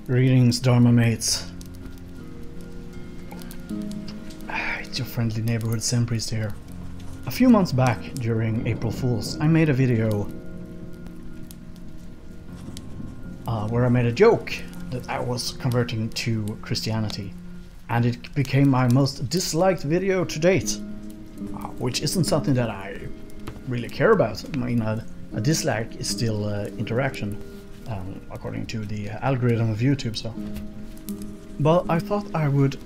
Greetings, Dharma mates. It's your friendly neighborhood Zen Priest here. A few months back, during April Fools, I made a video where I made a joke that I was converting to Christianity, and it became my most disliked video to date, which isn't something that I really care about. I mean, a dislike is still interaction, according to the algorithm of YouTube. So, but I thought I would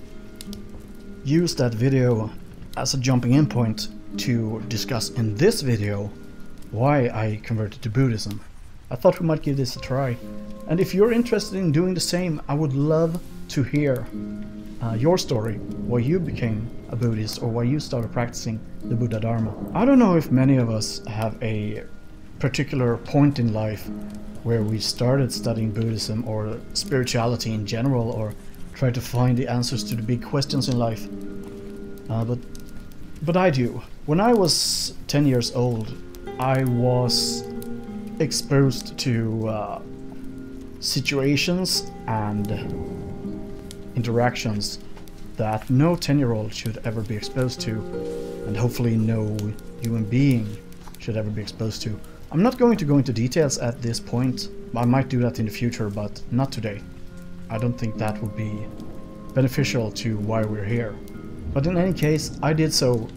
use that video as a jumping in point to discuss in this video why I converted to Buddhism. I thought we might give this a try, and if you're interested in doing the same, I would love to hear your story, why you became a Buddhist or why you started practicing the Buddha Dharma. I don't know if many of us have a particular point in life where we started studying Buddhism or spirituality in general, or try to find the answers to the big questions in life. But I do. When I was 10 years old, I was exposed to situations and interactions that no 10-year-old should ever be exposed to, and hopefully no human being should ever be exposed to. I'm not going to go into details at this point. I might do that in the future, but not today. I don't think that would be beneficial to why we're here. But in any case, I did so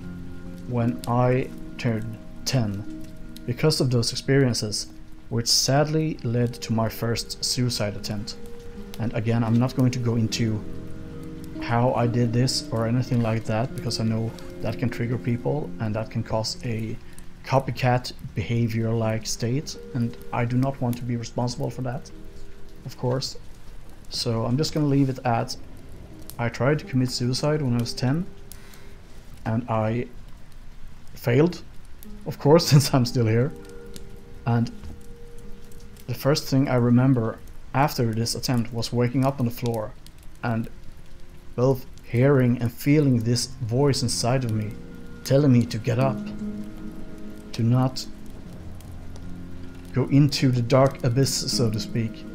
when I turned 10 because of those experiences, which sadly led to my first suicide attempt. And again, I'm not going to go into how I did this or anything like that, because I know that can trigger people and that can cause a copycat behavior-like state, and I do not want to be responsible for that, of course. So I'm just going to leave it at I tried to commit suicide when I was 10, and I failed, of course, since I'm still here. And the first thing I remember after this attempt was waking up on the floor and both hearing and feeling this voice inside of me telling me to get up, to not go into the dark abyss, so to speak,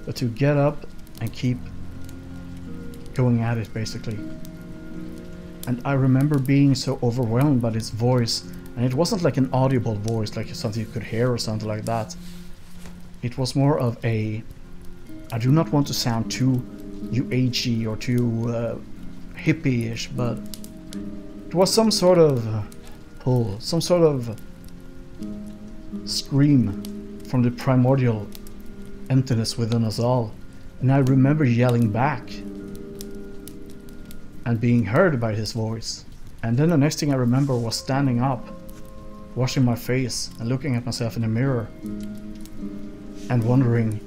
but to get up and keep going at it, basically. And I remember being so overwhelmed by this voice, and it wasn't like an audible voice, like something you could hear or something like that. It was more of a, I do not want to sound too New Agey or too hippie-ish, but it was some sort of pull, some sort of scream from the primordial emptiness within us all. And I remember yelling back and being heard by his voice. And then the next thing I remember was standing up, washing my face and looking at myself in the mirror and wondering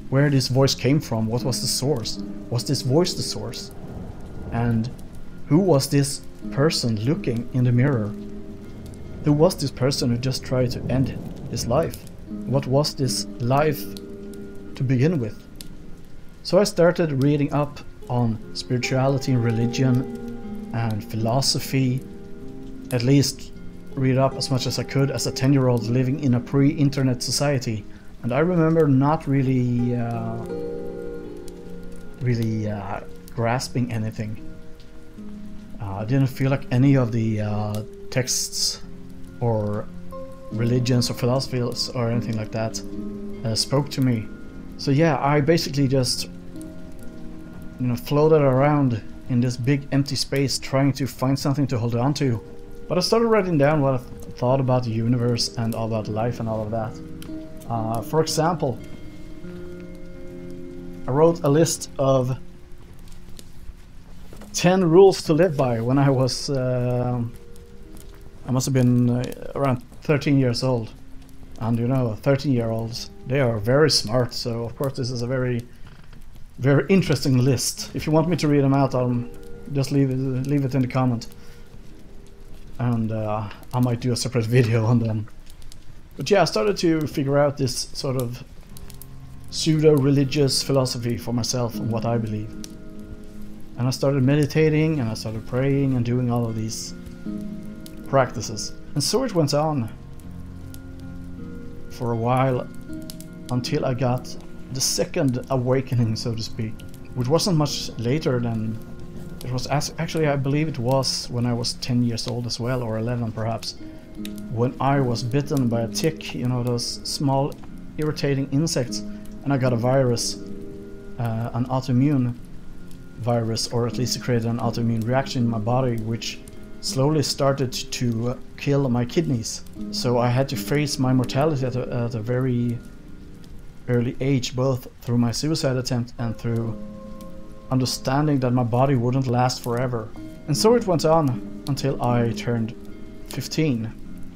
where this voice came from. What was the source? Was this voice the source? And who was this person looking in the mirror? Who was this person who just tried to end his life? What was this life to begin with? So I started reading up on spirituality and religion and philosophy, at least read up as much as I could as a 10-year-old living in a pre-internet society. And I remember not really grasping anything. I didn't feel like any of the texts or religions or philosophies or anything like that spoke to me. So yeah, I basically just floated around in this big empty space trying to find something to hold on to. But I started writing down what I thought about the universe and all about life and all of that. For example, I wrote a list of 10 rules to live by when I was, I must have been around 13 years old. And 13-year-olds, they are very smart, so of course this is a very, very interesting list. If you want me to read them out, I'll just leave it in the comment. And I might do a separate video on them. But yeah, I started to figure out this sort of pseudo-religious philosophy for myself and what I believe. And I started meditating and I started praying and doing all of these practices. And so it went on for a while until I got the second awakening, so to speak, which wasn't much later than it was. Actually, I believe it was when I was 10 years old as well, or 11 perhaps, when I was bitten by a tick, you know, those small irritating insects, and I got a virus, an autoimmune virus, or at least it created an autoimmune reaction in my body, which slowly started to kill my kidneys. So I had to face my mortality at a very early age, both through my suicide attempt and through understanding that my body wouldn't last forever. And so it went on until I turned 15.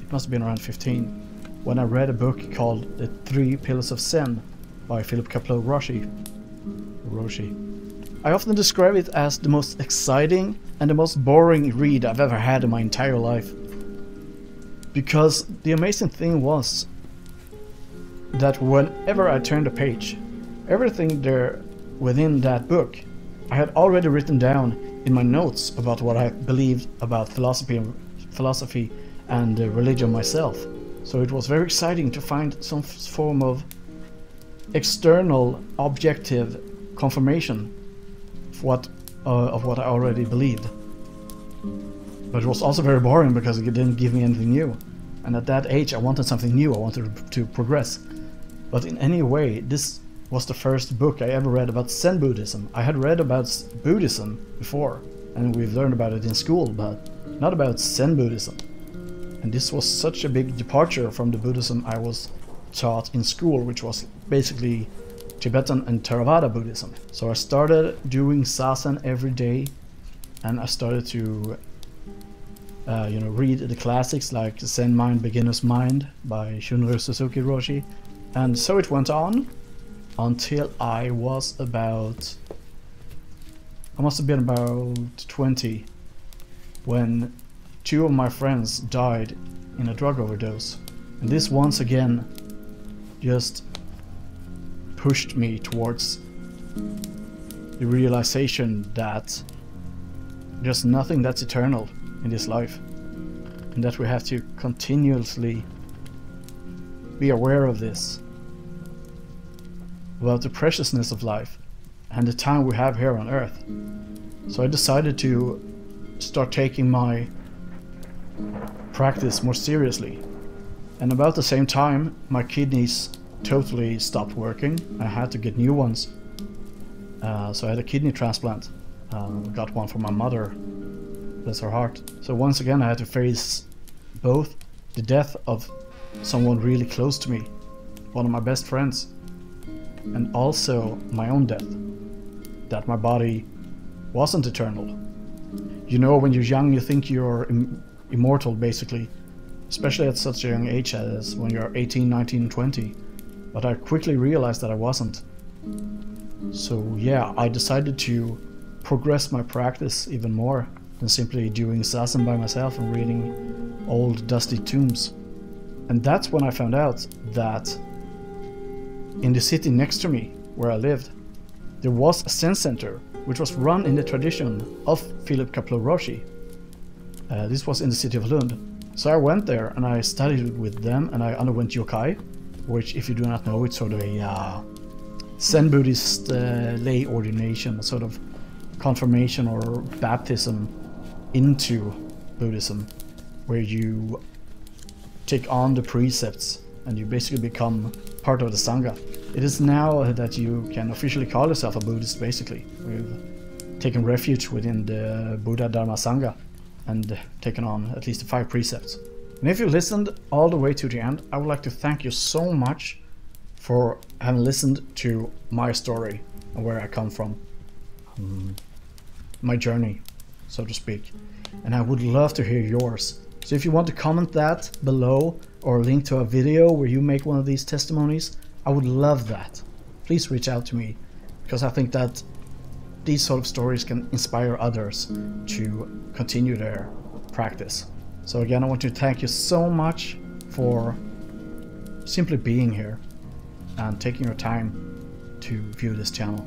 It must have been around 15, when I read a book called The 3 Pillars of Zen by Philip Kapleau-Roshi. I often describe it as the most exciting and the most boring read I've ever had in my entire life. Because the amazing thing was that whenever I turned a page, everything there within that book I had already written down in my notes about what I believed about philosophy and religion myself. So it was very exciting to find some form of external, objective confirmation of what I already believed. But it was also very boring because it didn't give me anything new. And at that age I wanted something new, I wanted to progress. But in any way, this was the first book I ever read about Zen Buddhism. I had read about Buddhism before, and we've learned about it in school, but not about Zen Buddhism. And this was such a big departure from the Buddhism I was taught in school, which was basically Tibetan and Theravada Buddhism. So I started doing Zazen every day, and I started to read the classics like Zen Mind, Beginner's Mind by Shunryu Suzuki Roshi. And so it went on until I must have been about 20, when 2 of my friends died in a drug overdose. And this once again just pushed me towards the realization that there's nothing that's eternal in this life, and that we have to continuously be aware of this, about the preciousness of life and the time we have here on earth. So I decided to start taking my practice more seriously, and about the same time my kidneys totally stopped working. I had to get new ones, so I had a kidney transplant. Got one for my mother, bless her heart. So once again I had to face both the death of someone really close to me, one of my best friends, and also my own death, that my body wasn't eternal. You know, when you're young you think you're immortal basically, especially at such a young age as when you're 18, 19, 20. But I quickly realized that I wasn't. So yeah, I decided to progress my practice even more than simply doing Zazen by myself and reading old dusty tombs. And that's when I found out that in the city next to me, where I lived, there was a Zen center which was run in the tradition of Philip Kapleau-Roshi. This was in the city of Lund. So I went there and I studied with them, and I underwent yokai, which, if you do not know, it's sort of a Zen Buddhist lay ordination, a sort of confirmation or baptism into Buddhism, where you take on the precepts and you basically become part of the Sangha. It is now that you can officially call yourself a Buddhist, basically. We've taken refuge within the Buddha Dharma Sangha and taken on at least the 5 precepts. And if you listened all the way to the end, I would like to thank you so much for having listened to my story and where I come from. My journey, so to speak. And I would love to hear yours. So if you want to comment that below, or link to a video where you make one of these testimonies, I would love that. Please reach out to me, because I think that these sort of stories can inspire others to continue their practice. So again, I want to thank you so much for simply being here and taking your time to view this channel.